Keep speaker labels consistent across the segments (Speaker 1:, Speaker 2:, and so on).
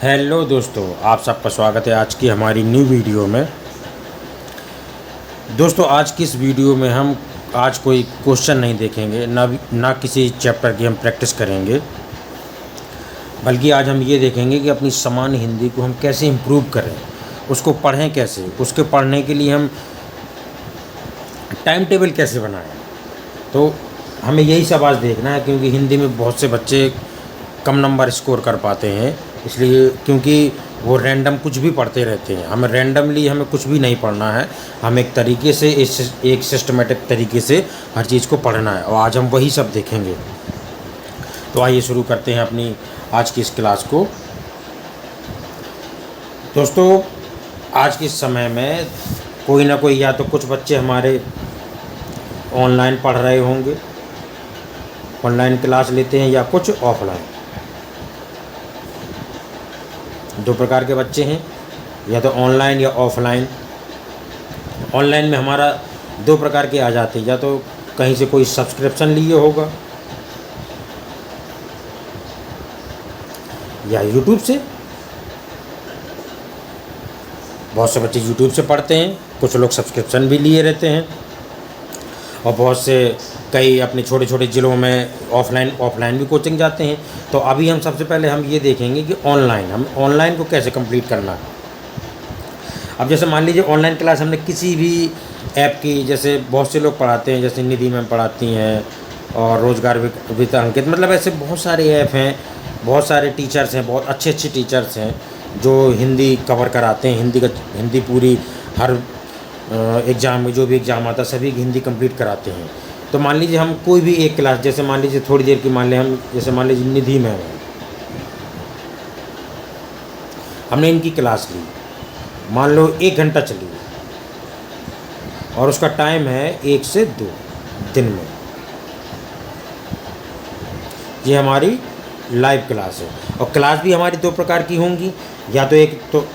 Speaker 1: Hello दोस्तों, आप सबका स्वागत है आज की हमारी न्यू वीडियो में। दोस्तों, आज की इस वीडियो में हम आज कोई क्वेश्चन नहीं देखेंगे, ना किसी चैप्टर की हम प्रैक्टिस करेंगे, बल्कि आज हम ये देखेंगे कि अपनी सामान्य हिंदी को हम कैसे इम्प्रूव करें, उसको पढ़ें कैसे, उसके पढ़ने के लिए हम टाइम टेबल कैसे बनाएं। तो हमें यही सब आज देखना है, क्योंकि हिंदी में बहुत से बच्चे कम नंबर स्कोर कर पाते हैं, इसलिए क्योंकि वो रैंडम कुछ भी पढ़ते रहते हैं। हमें कुछ भी नहीं पढ़ना है, हम एक तरीके से एक सिस्टमेटिक तरीके से हर चीज़ को पढ़ना है, और आज हम वही सब देखेंगे। तो आइए शुरू करते हैं अपनी आज की इस क्लास को। दोस्तों, आज के समय में कोई ना कोई, या तो कुछ बच्चे हमारे ऑनलाइन पढ़ रहे होंगे, ऑनलाइन क्लास लेते हैं, या कुछ ऑफलाइन। दो प्रकार के बच्चे हैं, या तो ऑनलाइन या ऑफलाइन। ऑनलाइन में हमारा दो प्रकार के आ जाते हैं, या तो कहीं से कोई सब्सक्रिप्शन लिए होगा, या यूट्यूब से। बहुत से बच्चे यूट्यूब से पढ़ते हैं, कुछ लोग सब्सक्रिप्शन भी लिए रहते हैं, और बहुत से कई अपने छोटे छोटे ज़िलों में ऑफलाइन भी कोचिंग जाते हैं। तो अभी हम सबसे पहले हम ये देखेंगे कि हम ऑनलाइन को कैसे कंप्लीट करना है। अब जैसे मान लीजिए ऑनलाइन क्लास हमने किसी भी ऐप की, जैसे बहुत से लोग पढ़ाते हैं, जैसे निधि मैम पढ़ाती हैं, और रोज़गार विद अंकित, मतलब ऐसे बहुत सारे ऐप हैं, बहुत सारे टीचर्स हैं, बहुत अच्छे अच्छे टीचर्स हैं जो हिंदी कवर कराते हैं। हिंदी पूरी हर एग्ज़ाम में जो भी एग्ज़ाम आता है सभी हिंदी कंप्लीट कराते हैं। तो मान लीजिए हम कोई भी एक क्लास, जैसे मान लीजिए थोड़ी देर की, मान लीजिए निधि में हमने इनकी क्लास ली, मान लो 1 घंटा चली, और उसका टाइम है 1 से 2 दिन में। ये हमारी लाइव क्लास है, और क्लास भी हमारी दो प्रकार की होंगी, या तो एक तो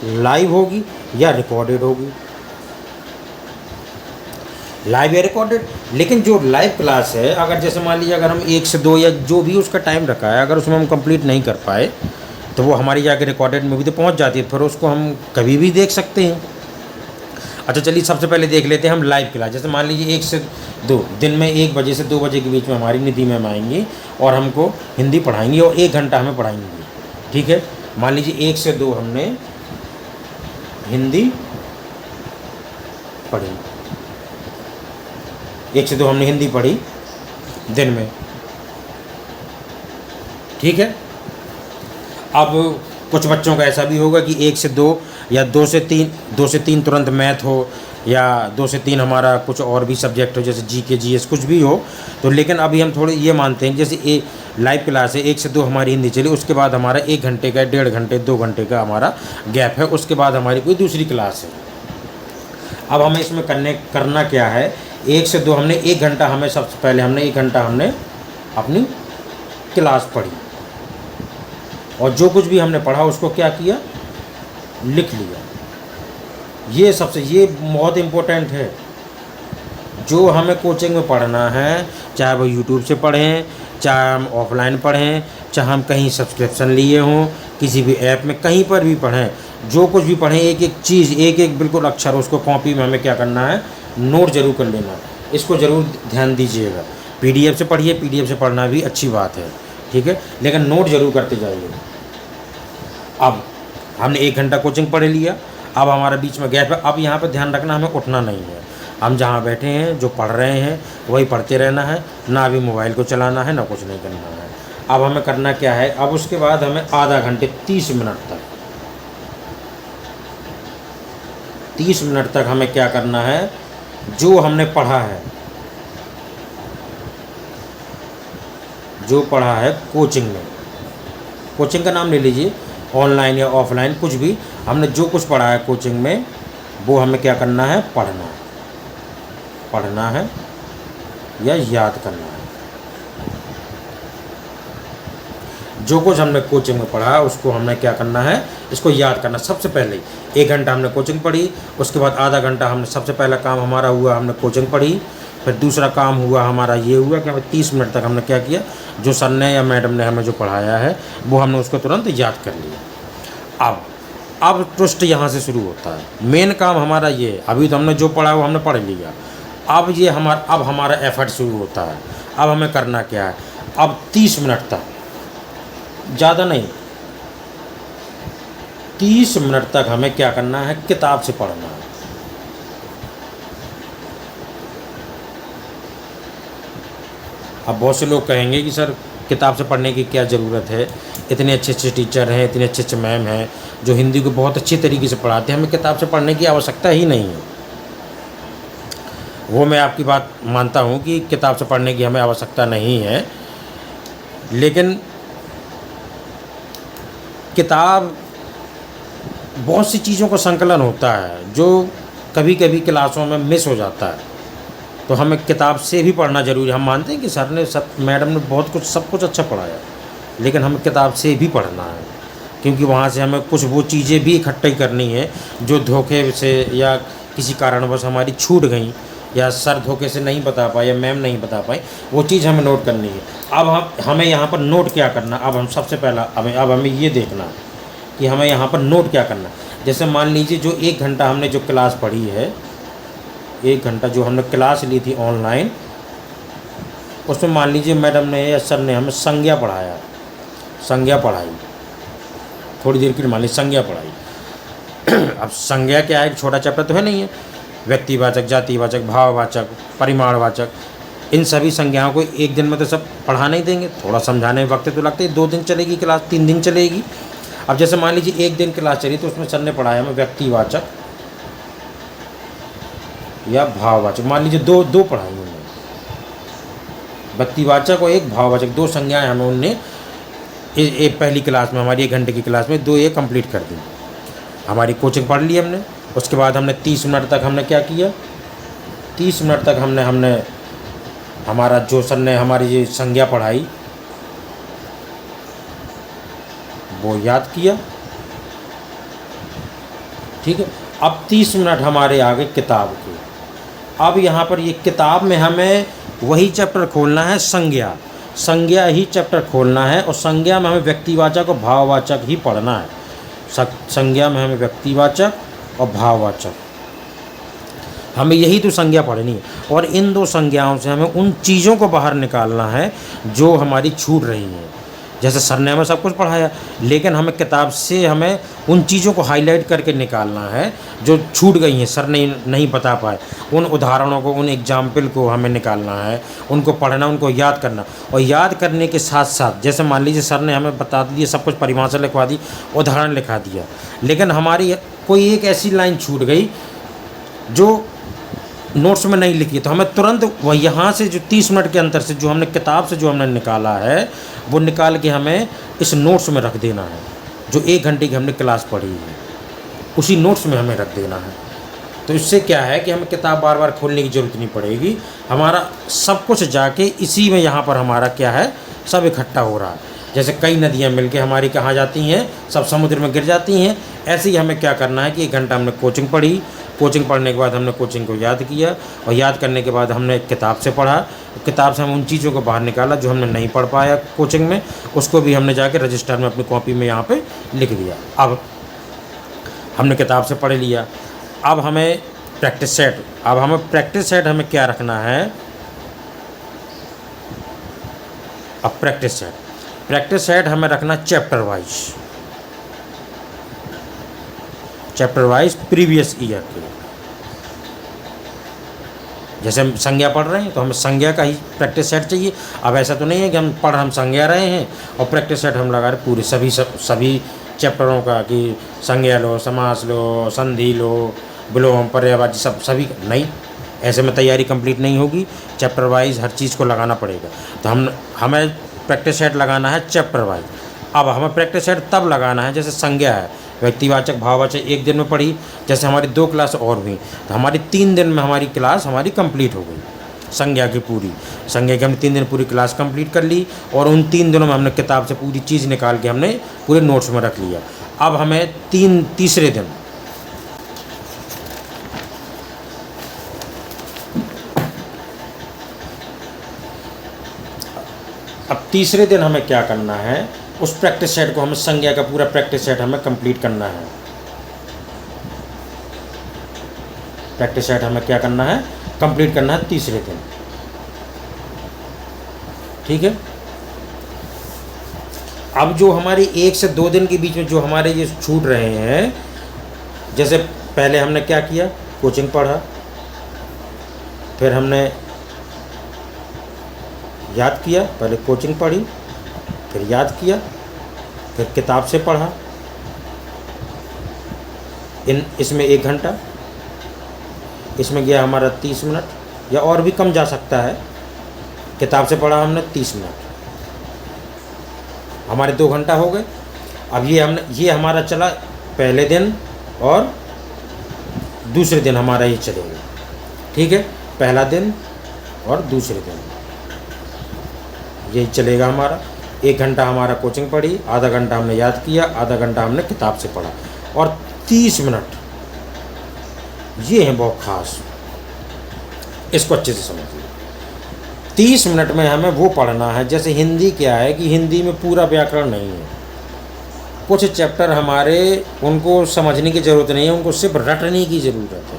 Speaker 1: लाइव होगी या रिकॉर्डेड होगी, लाइव या रिकॉर्डेड। लेकिन जो लाइव क्लास है, अगर जैसे मान लीजिए अगर हम 1 से 2 या जो भी उसका टाइम रखा है, अगर उसमें हम कंप्लीट नहीं कर पाए, तो वो हमारी जाके रिकॉर्डेड में भी तो पहुंच जाती है, फिर उसको हम कभी भी देख सकते हैं। अच्छा, चलिए सबसे पहले देख लेते हैं हम लाइव क्लास। जैसे मान लीजिए 1 से 2 दिन में 1 बजे से 2 बजे के बीच में हमारी निधि मैम आएंगी और हमको हिंदी पढ़ाएंगी, और 1 घंटा हमें पढ़ाएंगी। ठीक है, मान लीजिए 1 से 2 हमने हिंदी पढ़ी, 1 से 2 हमने हिंदी पढ़ी दिन में। ठीक है, अब कुछ बच्चों का ऐसा भी होगा कि 1 से 2 या 2 से 3 तुरंत मैथ हो, या 2 से 3 हमारा कुछ और भी सब्जेक्ट हो, जैसे जीके जीएस कुछ भी हो। तो लेकिन अभी हम थोड़े ये मानते हैं, जैसे लाइव क्लास है, 1 से 2 हमारी हिंदी चली, उसके बाद हमारा 1 घंटे का, 1.5 घंटे 2 घंटे का हमारा गैप है, उसके बाद हमारी कोई दूसरी क्लास है। अब हमें इसमें करना क्या है, 1 से 2 हमने 1 घंटा, हमें सबसे पहले हमने 1 घंटा हमने अपनी क्लास पढ़ी, और जो कुछ भी हमने पढ़ा उसको क्या किया, लिख लिया। ये बहुत इम्पोर्टेंट है। जो हमें कोचिंग में पढ़ना है, चाहे वो यूट्यूब से पढ़ें, चाहे हम ऑफलाइन पढ़ें, चाहे हम कहीं सब्सक्रिप्शन लिए हों, किसी भी ऐप में कहीं पर भी पढ़ें, जो कुछ भी पढ़ें, एक एक चीज़, एक एक बिल्कुल अक्षर, उसको कॉपी में हमें क्या करना है, नोट जरूर कर लेना। इसको ज़रूर ध्यान दीजिएगा। पीडीएफ से पढ़िए, पीडीएफ से पढ़ना भी अच्छी बात है, ठीक है, लेकिन नोट जरूर करते जाइए। अब हमने 1 घंटा कोचिंग पढ़ लिया, अब हमारा बीच में गैप है। अब यहाँ पर ध्यान रखना, हमें उठना नहीं है, हम जहाँ बैठे हैं, जो पढ़ रहे हैं वही पढ़ते रहना है, ना अभी मोबाइल को चलाना है, ना कुछ नहीं करना है। अब हमें करना क्या है, अब उसके बाद हमें आधा घंटे 30 मिनट तक हमें क्या करना है, जो हमने पढ़ा है, जो पढ़ा है कोचिंग में, कोचिंग का नाम ले लीजिए, ऑनलाइन या ऑफलाइन कुछ भी, हमने जो कुछ पढ़ा है कोचिंग में, वो हमें क्या करना है, पढ़ना है या याद करना है। जो कुछ हमने कोचिंग में पढ़ा उसको हमने क्या करना है, इसको याद करना। सबसे पहले 1 घंटा हमने कोचिंग पढ़ी, उसके बाद आधा घंटा हमने, सबसे पहला काम हमारा हुआ, हमने कोचिंग पढ़ी, फिर दूसरा काम हुआ हमारा ये हुआ कि हमें 30 मिनट तक हमने क्या किया, जो सर ने या मैडम ने हमें जो पढ़ाया है वो हमने उसको तुरंत याद कर लिया। अब ट्विस्ट यहाँ से शुरू होता है। मेन काम हमारा ये है, अभी तो हमने जो पढ़ा वो हमने पढ़ लिया। अब हमारा एफर्ट शुरू होता है। अब हमें करना क्या है, अब 30 मिनट तक, ज़्यादा नहीं, 30 मिनट तक हमें क्या करना है, किताब से पढ़ना है। अब बहुत से लोग कहेंगे कि सर किताब से पढ़ने की क्या ज़रूरत है, इतने अच्छे अच्छे टीचर हैं, इतने अच्छे अच्छे मैम हैं जो हिंदी को बहुत अच्छे तरीके से पढ़ाते हैं, हमें किताब से पढ़ने की आवश्यकता ही नहीं है। वो मैं आपकी बात मानता हूँ कि किताब से पढ़ने की हमें आवश्यकता नहीं है, लेकिन किताब बहुत सी चीज़ों का संकलन होता है जो कभी कभी क्लासों में मिस हो जाता है, तो हमें किताब से भी पढ़ना ज़रूरी है। हम मानते हैं कि सर ने मैडम ने बहुत कुछ सब कुछ अच्छा पढ़ाया, लेकिन हमें किताब से भी पढ़ना है, क्योंकि वहाँ से हमें कुछ वो चीज़ें भी इकट्ठी करनी है जो धोखे से या किसी कारणवश हमारी छूट गई, या सर धोखे से नहीं बता पाए या मैम नहीं बता पाई, वो चीज़ हमें नोट करनी है। अब हमें यहाँ पर नोट क्या करना, अब हम सबसे पहला हमें ये देखना कि हमें यहाँ पर नोट क्या करना। जैसे मान लीजिए जो 1 घंटा हमने जो क्लास पढ़ी है, 1 घंटा जो हमने क्लास ली थी ऑनलाइन, उसमें मान लीजिए मैडम ने या सर ने हमें संज्ञा पढ़ाया, संज्ञा पढ़ाई, थोड़ी देर के लिए मान लीजिए संज्ञा पढ़ाई। अब संज्ञा क्या है, एक छोटा चैप्टर तो है नहीं है। व्यक्तिवाचक, जातिवाचक, भाववाचक, परिमाणवाचक, इन सभी संज्ञाओं को एक दिन में तो सब पढ़ा नहीं देंगे, थोड़ा समझाने में वक्त तो लगता है। 2 दिन चलेगी क्लास, 3 दिन चलेगी। अब जैसे मान लीजिए 1 दिन क्लास चली तो उसमें सर ने पढ़ाया हमें व्यक्तिवाचक या भाववाचक, मान लीजिए दो पढ़ाई उन्होंने, व्यक्तिवाचक और एक भाववाचक, 2 संज्ञाएं हमें उनने एक पहली क्लास में, हमारी 1 घंटे की क्लास में 2 ये कंप्लीट कर दी। हमारी कोचिंग पढ़ ली हमने। उसके बाद हमने 30 मिनट तक हमने क्या किया, 30 मिनट तक हमने हमारा जो सर ने हमारी ये संज्ञा पढ़ाई वो याद किया, ठीक है। अब 30 मिनट हमारे आगे किताब के। अब यहाँ पर ये किताब में हमें वही चैप्टर खोलना है, संज्ञा ही चैप्टर खोलना है, और संज्ञा में हमें व्यक्तिवाचक और भाववाचक ही पढ़ना है। संज्ञा में हमें व्यक्तिवाचक और भाववाचक, हमें यही तो संज्ञा पढ़नी है। और इन 2 संज्ञाओं से हमें उन चीज़ों को बाहर निकालना है जो हमारी छूट रही हैं। जैसे सर ने हमें सब कुछ पढ़ाया, लेकिन हमें किताब से हमें उन चीज़ों को हाईलाइट करके निकालना है जो छूट गई हैं, सर नहीं बता पाए। उन उदाहरणों को, उन एग्जाम्पल को हमें निकालना है, उनको पढ़ना, उनको याद करना। और याद करने के साथ साथ, जैसे मान लीजिए सर ने हमें बता दिया, सब कुछ परिभाषा लिखवा दी, उदाहरण लिखा दिया, लेकिन हमारी कोई एक ऐसी लाइन छूट गई जो नोट्स में नहीं लिखी, तो हमें तुरंत वह यहाँ से जो 30 मिनट के अंतर से जो हमने किताब से जो हमने निकाला है, वो निकाल के हमें इस नोट्स में रख देना है। जो 1 घंटे की हमने क्लास पढ़ी है उसी नोट्स में हमें रख देना है। तो इससे क्या है कि हमें किताब बार बार खोलने की ज़रूरत नहीं पड़ेगी, हमारा सब कुछ जाके इसी में, यहाँ पर हमारा क्या है, सब इकट्ठा हो रहा है। जैसे कई नदियाँ मिलके हमारी कहाँ जाती हैं, सब समुद्र में गिर जाती हैं, ऐसे ही हमें क्या करना है कि 1 घंटा हमने कोचिंग पढ़ी, कोचिंग पढ़ने के बाद हमने कोचिंग को याद किया, और याद करने के बाद हमने किताब से पढ़ा, किताब से हम उन चीज़ों को बाहर निकाला जो हमने नहीं पढ़ पाया कोचिंग में, उसको भी हमने जाके रजिस्टर में अपनी कॉपी में यहाँ पे लिख दिया। अब हमने किताब से पढ़ लिया। अब हमें प्रैक्टिस सेट हमें क्या रखना है, अब प्रैक्टिस सेट हमें रखना चैप्टर वाइज प्रीवियस ईयर के। जैसे हम संज्ञा पढ़ रहे हैं तो हमें संज्ञा का ही प्रैक्टिस सेट चाहिए। अब ऐसा तो नहीं है कि हम संज्ञा रहे हैं और प्रैक्टिस सेट हम लगा रहे पूरे सभी चैप्टरों का, कि संज्ञा लो, समास लो, संधि लो, विलोम, पर्यायवाची, सभी नहीं। ऐसे में तैयारी कंप्लीट नहीं होगी। चैप्टर वाइज हर चीज़ को लगाना पड़ेगा। तो हमें प्रैक्टिस सेट लगाना है चैप्टर वाइज। अब हमें प्रैक्टिस सेट तब लगाना है जैसे संज्ञा है, व्यक्तिवाचक, भाववाचक 1 दिन में पढ़ी, जैसे हमारी 2 क्लास और हुई तो हमारी 3 दिन में हमारी क्लास कंप्लीट हो गई। संज्ञा की हमने 3 दिन पूरी क्लास कंप्लीट कर ली, और उन 3 दिनों में हमने किताब से पूरी चीज़ निकाल के हमने पूरे नोट्स में रख लिया। अब हमें तीसरे दिन हमें क्या करना है, उस प्रैक्टिस सेट को हमें संज्ञा का पूरा प्रैक्टिस सेट हमें कंप्लीट करना है। प्रैक्टिस सेट हमें क्या करना है, कंप्लीट करना है तीसरे दिन। ठीक है। अब जो हमारी 1 से 2 दिन के बीच में जो हमारे ये छूट रहे हैं, जैसे पहले हमने क्या किया, कोचिंग पढ़ा, फिर हमने याद किया, पहले कोचिंग पढ़ी, फिर याद किया, फिर किताब से पढ़ा, इसमें 1 घंटा, इसमें गया हमारा 30 मिनट या और भी कम जा सकता है। किताब से पढ़ा हमने 30 मिनट, हमारे 2 घंटा हो गए। अब ये हमारा चला पहले दिन और दूसरे दिन हमारा ये चलेगा। ठीक है, पहला दिन और दूसरे दिन यही चलेगा हमारा। 1 घंटा हमारा कोचिंग पढ़ी, आधा घंटा हमने याद किया, आधा घंटा हमने किताब से पढ़ा, और 30 मिनट ये हैं बहुत खास, इसको अच्छे से समझिए। 30 मिनट में हमें वो पढ़ना है, जैसे हिंदी क्या है कि हिंदी में पूरा व्याकरण नहीं है, कुछ चैप्टर हमारे उनको समझने की ज़रूरत नहीं है, उनको सिर्फ रटने की ज़रूरत है।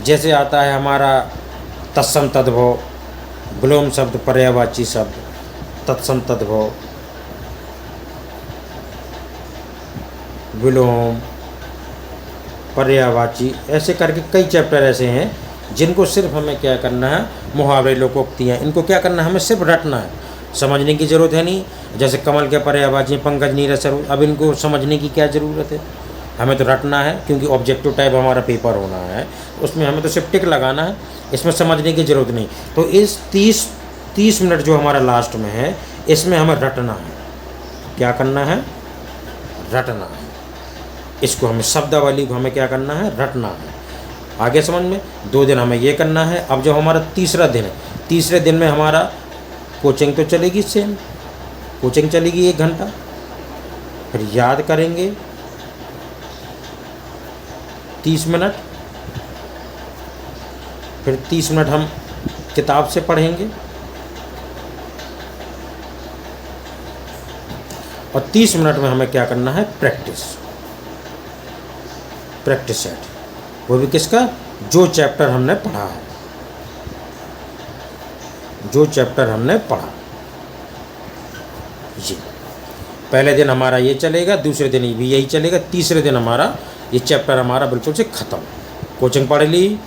Speaker 1: जैसे आता है हमारा तत्सम तद्भव, विलोम शब्द, पर्यायवाची शब्द, तत्सम तद्भव, विलोम, पर्यायवाची, ऐसे करके कई चैप्टर ऐसे हैं जिनको सिर्फ हमें क्या करना है, मुहावरे, लोकोक्तियाँ, इनको क्या करना है, हमें सिर्फ रटना है, समझने की ज़रूरत है नहीं। जैसे कमल के पर्यायवाची, पंकज नीरज सरोज, अब इनको समझने की क्या ज़रूरत है, हमें तो रटना है, क्योंकि ऑब्जेक्टिव टाइप हमारा पेपर होना है, उसमें हमें तो सिर्फ टिक लगाना है, इसमें समझने की ज़रूरत नहीं। तो इस 30 मिनट जो हमारा लास्ट में है, इसमें हमें रटना है। क्या करना है, रटना है। इसको हमें शब्दावली को हमें क्या करना है, रटना है। आगे समझ में, 2 दिन हमें ये करना है। अब जो हमारा तीसरा दिन है, तीसरे दिन में हमारा कोचिंग तो चलेगी, सेम कोचिंग चलेगी 1 घंटा, फिर याद करेंगे 30 मिनट, फिर 30 मिनट हम किताब से पढ़ेंगे, और 30 मिनट में हमें क्या करना है, प्रैक्टिस सेट, वो भी किसका, जो चैप्टर हमने पढ़ा है, जो चैप्टर हमने पढ़ा जी। पहले दिन हमारा ये चलेगा, दूसरे दिन भी यही चलेगा, तीसरे दिन हमारा ये चैप्टर हमारा बिल्कुल से ख़त्म। कोचिंग पढ़ ली,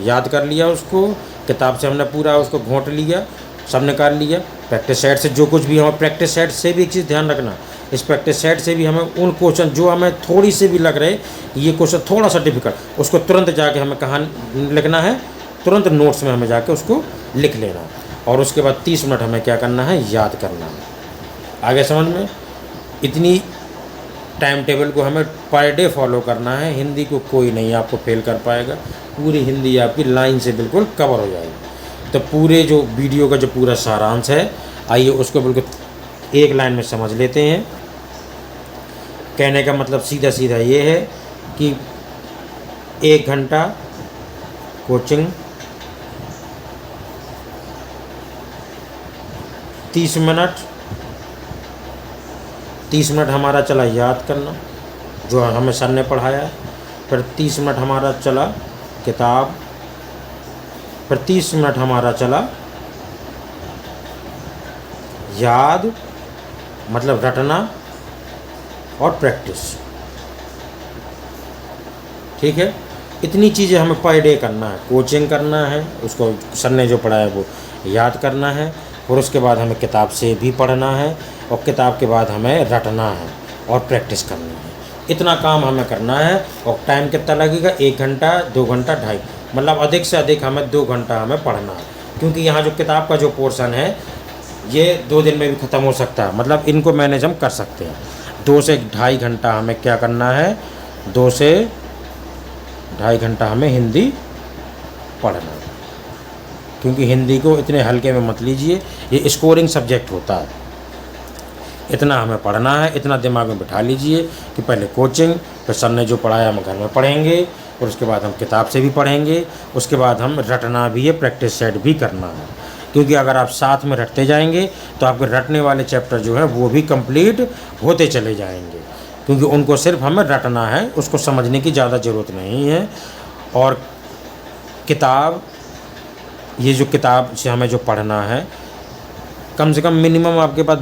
Speaker 1: याद कर लिया उसको, किताब से हमने पूरा उसको घोंट लिया, सब निकाल लिया। प्रैक्टिस सेट से जो कुछ भी, हमें प्रैक्टिस सेट से भी एक चीज़ ध्यान रखना, इस प्रैक्टिस सेट से भी हमें उन क्वेश्चन जो हमें थोड़ी से भी लग रहे ये क्वेश्चन थोड़ा सा डिफिकल्ट, उसको तुरंत जाके हमें कहाँ लिखना है, तुरंत नोट्स में हमें जाके उसको लिख लेना, और उसके बाद 30 मिनट हमें क्या करना है, याद करना है। आगे समझ में, इतनी टाइम टेबल को हमें पर डे फॉलो करना है। हिंदी को कोई नहीं आपको फेल कर पाएगा, पूरी हिंदी आपकी लाइन से बिल्कुल कवर हो जाएगी। तो पूरे जो वीडियो का जो पूरा सारांश है, आइए उसको बिल्कुल एक लाइन में समझ लेते हैं। कहने का मतलब सीधा सीधा ये है कि 1 घंटा कोचिंग, 30 मिनट हमारा चला याद करना जो हमें सर ने पढ़ाया, फिर 30 मिनट हमारा चला किताब, फिर 30 मिनट हमारा चला याद, मतलब रटना और प्रैक्टिस। ठीक है, इतनी चीज़ें हमें पर डे करना है। कोचिंग करना है, उसको सर ने जो पढ़ाया वो याद करना है, और उसके बाद हमें किताब से भी पढ़ना है, और किताब के बाद हमें रटना है और प्रैक्टिस करनी है। इतना काम हमें करना है। और टाइम कितना लगेगा, 1 घंटा, 2 घंटा, 2.5, मतलब अधिक से अधिक हमें 2 घंटा हमें पढ़ना है, क्योंकि यहाँ जो किताब का जो पोर्शन है ये 2 दिन में भी ख़त्म हो सकता है, मतलब इनको मैनेज हम कर सकते हैं। 2 से 2.5 घंटा हमें क्या करना है, 2 से 2.5 घंटा हमें हिंदी पढ़ना है, क्योंकि हिंदी को इतने हल्के में मत लीजिए, ये स्कोरिंग सब्जेक्ट होता है। इतना हमें पढ़ना है, इतना दिमाग में बिठा लीजिए कि पहले कोचिंग, फिर सर ने जो पढ़ाया हम घर में पढ़ेंगे, और उसके बाद हम किताब से भी पढ़ेंगे, उसके बाद हम रटना भी है, प्रैक्टिस सेट भी करना है। क्योंकि अगर आप साथ में रटते जाएंगे तो आपके रटने वाले चैप्टर जो है वो भी कंप्लीट होते चले जाएंगे, क्योंकि उनको सिर्फ हमें रटना है, उसको समझने की ज़्यादा ज़रूरत नहीं है। और किताब, ये जो किताब से हमें जो पढ़ना है, कम से कम मिनिमम आपके पास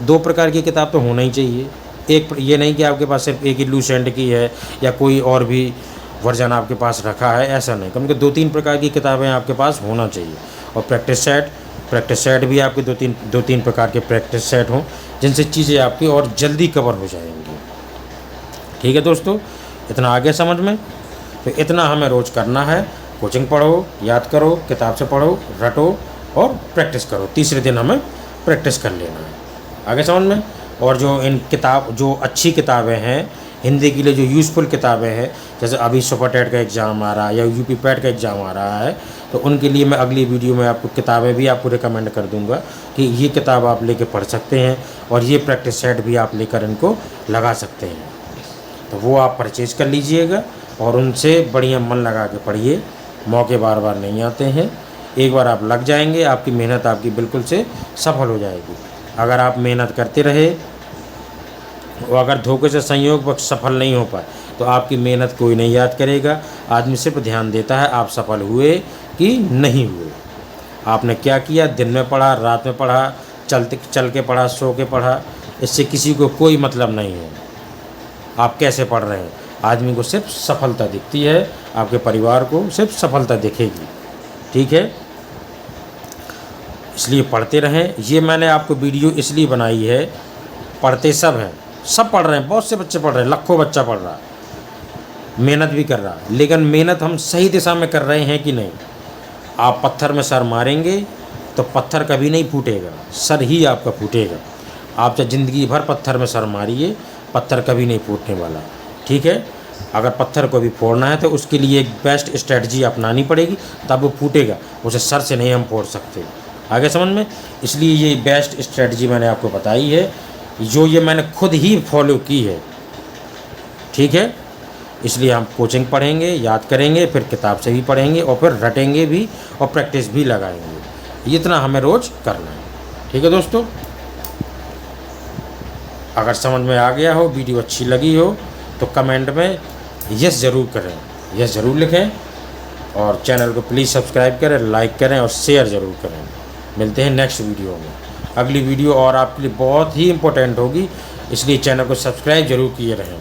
Speaker 1: दो प्रकार की किताब तो होना ही चाहिए। एक ये नहीं कि आपके पास सिर्फ एक ही लूसेंट की है या कोई और भी वर्जन आपके पास रखा है, ऐसा नहीं। कम से कम 2-3 प्रकार की किताबें आपके पास होना चाहिए। और प्रैक्टिस सेट भी आपके 2-3 प्रकार के प्रैक्टिस सेट हों, जिनसे चीज़ें आपकी और जल्दी कवर हो जाएंगी। ठीक है दोस्तों, इतना आ गया समझ में? तो इतना हमें रोज़ करना है। कोचिंग पढ़ो, याद करो, किताब से पढ़ो, रटो और प्रैक्टिस करो। तीसरे दिन हमें प्रैक्टिस कर लेना है। आगे समझ में? और जो अच्छी किताबें हैं हिंदी के लिए, जो यूज़फुल किताबें हैं, जैसे अभी सुपर टेट का एग्ज़ाम आ रहा है या यूपी पैट का एग्ज़ाम आ रहा है, तो उनके लिए मैं अगली वीडियो में आपको किताबें भी आपको रिकमेंड कर दूंगा कि ये किताब आप लेके पढ़ सकते हैं और ये प्रैक्टिस सेट भी आप लेकर इनको लगा सकते हैं। तो वो आप परचेज़ कर लीजिएगा और उनसे बढ़िया मन लगा के पढ़िए। मौके बार बार नहीं आते हैं, एक बार आप लग जाएंगे, आपकी मेहनत आपकी बिल्कुल से सफल हो जाएगी। अगर आप मेहनत करते रहे और अगर धोखे से संयोगवश सफल नहीं हो पाए तो आपकी मेहनत कोई नहीं याद करेगा। आदमी सिर्फ ध्यान देता है आप सफल हुए कि नहीं हुए, आपने क्या किया, दिन में पढ़ा, रात में पढ़ा, चल के पढ़ा, सो के पढ़ा, इससे किसी को कोई मतलब नहीं है आप कैसे पढ़ रहे हैं। आदमी को सिर्फ सफलता दिखती है, आपके परिवार को सिर्फ सफलता दिखेगी। ठीक है, इसलिए पढ़ते रहें। ये मैंने आपको वीडियो इसलिए बनाई है, पढ़ते सब हैं, सब पढ़ रहे हैं, बहुत से बच्चे पढ़ रहे हैं, लाखों बच्चा पढ़ रहा है, मेहनत भी कर रहा है, लेकिन मेहनत हम सही दिशा में कर रहे हैं कि नहीं। आप पत्थर में सर मारेंगे तो पत्थर कभी नहीं फूटेगा, सर ही आपका फूटेगा। आप चाहे ज़िंदगी भर पत्थर में सर मारिए, पत्थर कभी नहीं फूटने वाला। ठीक है, अगर पत्थर को भी फोड़ना है तो उसके लिए एक बेस्ट स्ट्रेटजी अपनानी पड़ेगी, तब वो फूटेगा, उसे सर से नहीं हम फोड़ सकते। आगे समझ में? इसलिए ये बेस्ट स्ट्रेटजी मैंने आपको बताई है, जो ये मैंने खुद ही फॉलो की है। ठीक है, इसलिए हम कोचिंग पढ़ेंगे, याद करेंगे, फिर किताब से भी पढ़ेंगे और फिर रटेंगे भी और प्रैक्टिस भी लगाएंगे। इतना हमें रोज़ करना है। ठीक है दोस्तों, अगर समझ में आ गया हो, वीडियो अच्छी लगी हो, तो कमेंट में यस ज़रूर करें, यस ज़रूर लिखें और चैनल को प्लीज़ सब्सक्राइब करें, लाइक करें और शेयर ज़रूर करें। मिलते हैं नेक्स्ट वीडियो में। अगली वीडियो और आपके लिए बहुत ही इम्पोर्टेंट होगी, इसलिए चैनल को सब्सक्राइब ज़रूर किए रहें।